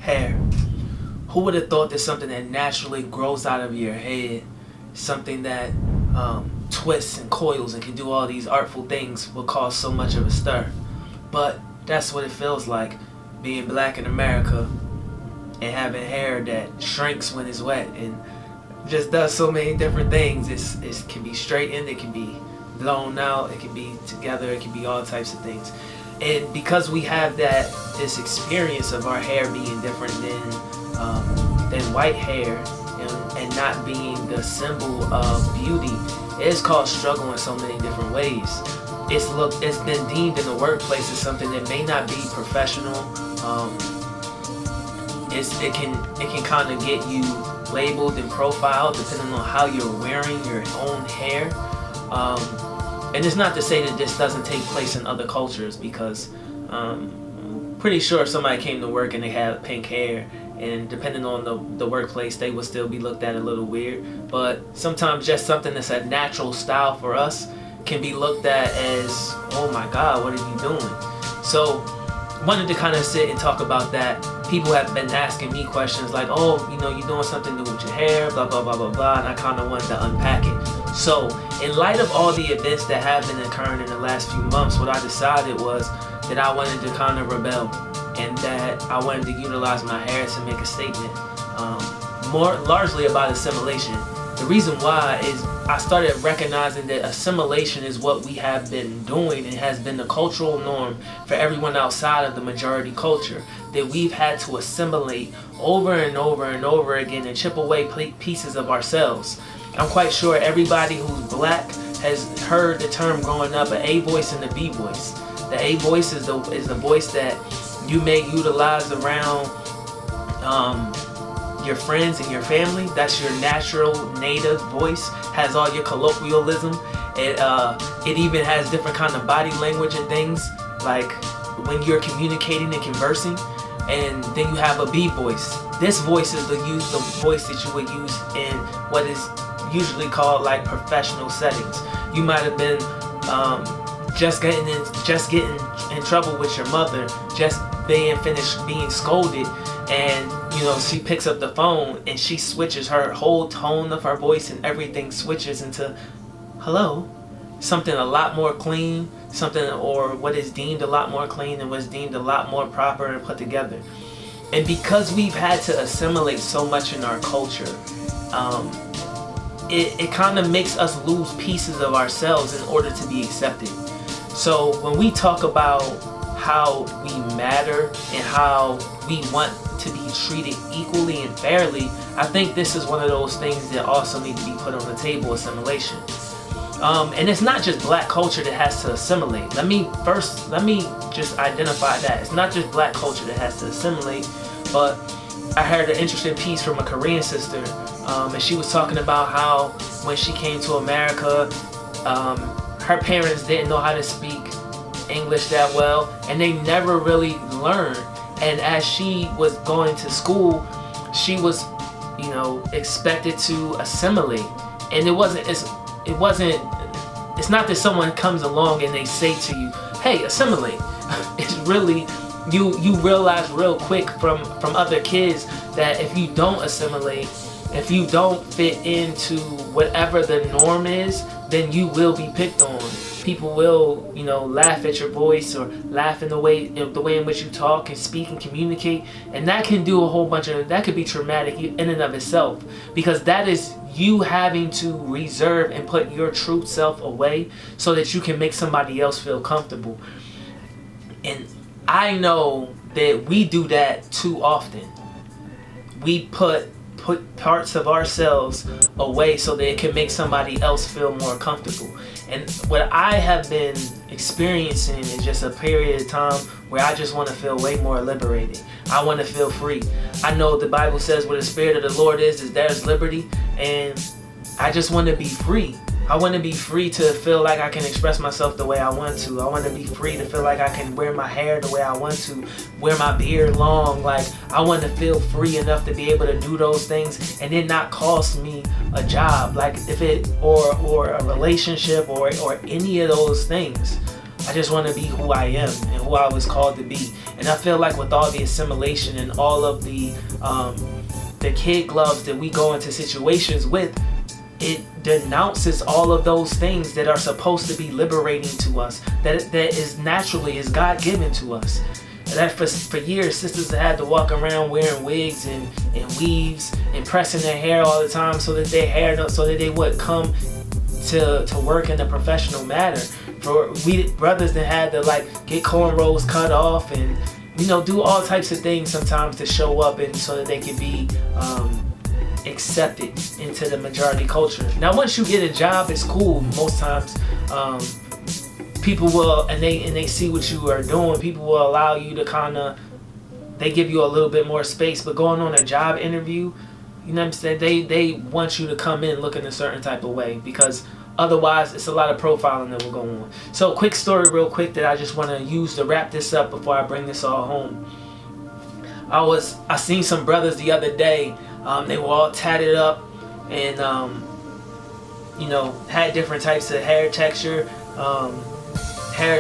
Hair. Who would have thought that something that naturally grows out of your head, something that twists and coils and can do all these artful things, will cause so much of a stir? But that's what it feels like being black in America and having hair that shrinks when it's wet and just does so many different things. It can be straightened, it can be blown out, it can be together, it can be all types of things. And because we have this experience of our hair being different than white hair and not being the symbol of beauty, it's caused struggle in so many different ways. It's been deemed in the workplace as something that may not be professional. It can kind of get you labeled and profiled depending on how you're wearing your own hair. And it's not to say that this doesn't take place in other cultures, because I'm pretty sure if somebody came to work and they had pink hair, and depending on the workplace, they would still be looked at a little weird. But sometimes just something that's a natural style for us can be looked at as, oh my God, what are you doing? So wanted to kind of sit and talk about that. People have been asking me questions like, oh, you're doing something new with your hair, blah, blah, blah, blah, blah, and I kind of wanted to unpack it. So in light of all the events that have been occurring in the last few months, what I decided was that I wanted to kind of rebel, and that I wanted to utilize my hair to make a statement, more largely about assimilation. The reason why is I started recognizing that assimilation is what we have been doing and has been the cultural norm for everyone outside of the majority culture, that we've had to assimilate over and over and over again and chip away pieces of ourselves. I'm quite sure everybody who's black has heard the term growing up, an A voice and a B voice. The A voice is the voice that you may utilize around your friends and your family. That's your natural native voice, has all your colloquialism. It even has different kind of body language and things, like when you're communicating and conversing. And then you have a B voice. This voice is the voice that you would use in what is usually called like professional settings. You might have been just getting in trouble with your mother, just being finished being scolded, and she picks up the phone and she switches her whole tone of her voice, and everything switches into hello, something a lot more clean, or what is deemed a lot more clean and what's deemed a lot more proper and put together. And because we've had to assimilate so much in our culture, it kind of makes us lose pieces of ourselves in order to be accepted. So when we talk about how we matter and how we want to be treated equally and fairly, I think this is one of those things that also need to be put on the table, assimilation. And it's not just black culture that has to assimilate. Let me just identify that. It's not just black culture that has to assimilate, but I heard an interesting piece from a Korean sister, and she was talking about how when she came to America, her parents didn't know how to speak English that well, and they never really learned. And as she was going to school, she was, expected to assimilate. And it's not that someone comes along and they say to you, hey, assimilate. It's really, you realize real quick from other kids that if you don't assimilate, if you don't fit into whatever the norm is, then you will be picked on. People will, laugh at your voice or laugh in the way in which you talk and speak and communicate, and that can do a whole bunch of, that could be traumatic in and of itself, because that is you having to reserve and put your true self away so that you can make somebody else feel comfortable. And I know that we do that too often. We put parts of ourselves away so that it can make somebody else feel more comfortable. And what I have been experiencing is just a period of time where I just want to feel way more liberated. I want to feel free. I know the Bible says where the Spirit of the Lord is there's liberty, and I just want to be free. I want to be free to feel like I can express myself the way I want to. I want to be free to feel like I can wear my hair the way I want to, wear my beard long. Like, I want to feel free enough to be able to do those things and it not cost me a job, like if it or a relationship or any of those things. I just want to be who I am and who I was called to be. And I feel like with all the assimilation and all of the kid gloves that we go into situations with, it denounces all of those things that are supposed to be liberating to us, that is naturally, is God-given to us. And that for years, sisters had to walk around wearing wigs and weaves and pressing their hair all the time so that they would come to work in a professional manner. For we brothers that had to like get cornrows cut off and do all types of things sometimes to show up and so that they could be accepted into the majority culture. Now once you get a job, it's cool. Most times people will, and they see what you are doing, people will allow you to they give you a little bit more space. But going on a job interview, you know what I'm saying, they want you to come in looking a certain type of way, because otherwise it's a lot of profiling that will go on. So quick story real quick that I just want to use to wrap this up before I bring this all home. I seen some brothers the other day, they were all tatted up and had different types of hair texture,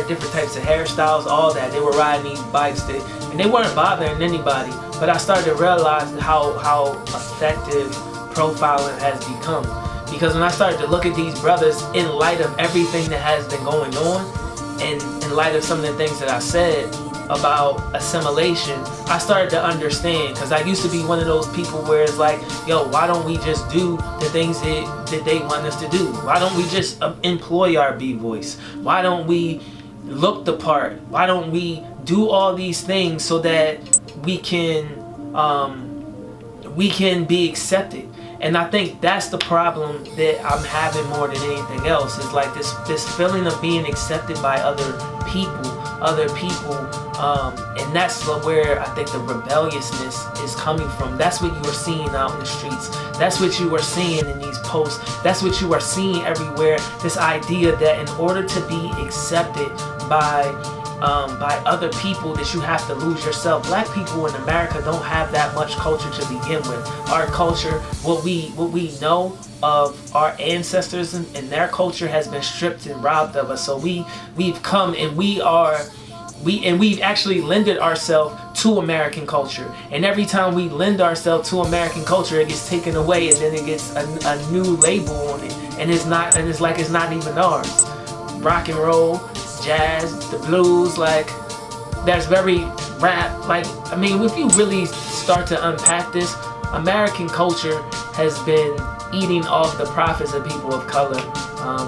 different types of hairstyles, all that. They were riding these bikes and they weren't bothering anybody. But I started to realize how effective profiling has become. Because when I started to look at these brothers in light of everything that has been going on, and in light of some of the things that I said about assimilation, I started to understand. Because I used to be one of those people where it's like, yo, why don't we just do the things that they want us to do? Why don't we just employ our B-voice? Why don't we look the part? Why don't we do all these things so that we can be accepted? And I think that's the problem that I'm having more than anything else, is like this feeling of being accepted by other people, and that's where I think the rebelliousness is coming from. That's what you are seeing out in the streets. That's what you are seeing in these posts. That's what you are seeing everywhere. This idea that in order to be accepted by other people, that you have to lose yourself. Black people in America don't have that much culture to begin with. Our culture, what we know of our ancestors and their culture, has been stripped and robbed of us. So we've come and we've actually lended ourselves to American culture. And every time we lend ourselves to American culture, it gets taken away, and then it gets a new label on it, and it's not even ours. Rock and roll, jazz, the blues, like that's very rap. Like, I mean, if you really start to unpack this, American culture has been eating off the profits of people of color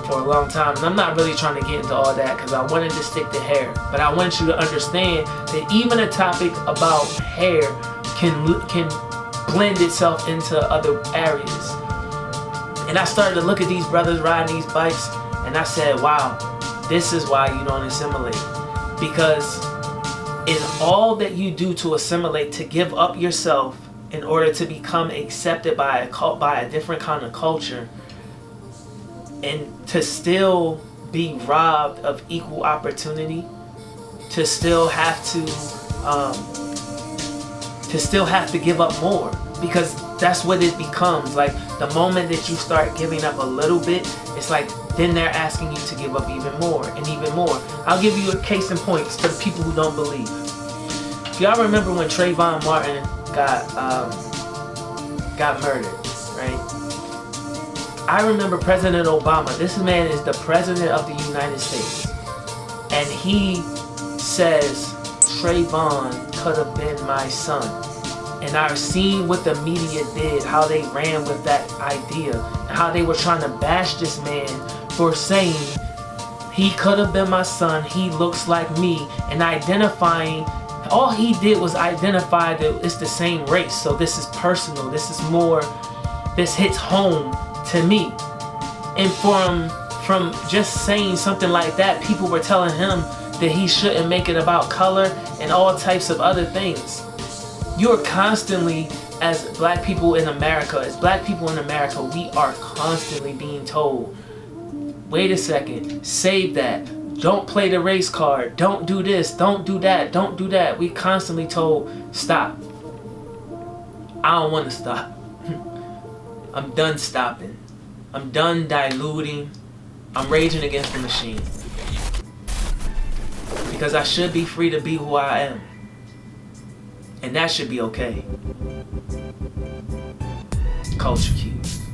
for a long time. And I'm not really trying to get into all that because I wanted to stick to hair. But I want you to understand that even a topic about hair can blend itself into other areas. And I started to look at these brothers riding these bikes, and I said, wow, this is why you don't assimilate. Because in all that you do to assimilate, to give up yourself in order to become accepted by a different kind of culture, and to still be robbed of equal opportunity, to still have to give up more, because that's what it becomes. Like, the moment that you start giving up a little bit, it's like then they're asking you to give up even more and even more. I'll give you a case in point for the people who don't believe. Y'all remember when Trayvon Martin got murdered, right? I remember President Obama. This man is the president of the United States, and he says Trayvon could have been my son. And I've seen what the media did, how they ran with that idea, and how they were trying to bash this man for saying he could have been my son, he looks like me, and identifying, all he did was identify that it's the same race. So this is personal, this is more, this hits home to me. And from just saying something like that, people were telling him that he shouldn't make it about color and all types of other things. You're constantly, as black people in America, we are constantly being told, wait a second, save that, don't play the race card, don't do this, don't do that, don't do that. We constantly told, stop. I don't want to stop. I'm done stopping. I'm done diluting. I'm raging against the machine. Because I should be free to be who I am. And that should be okay. Culture cues.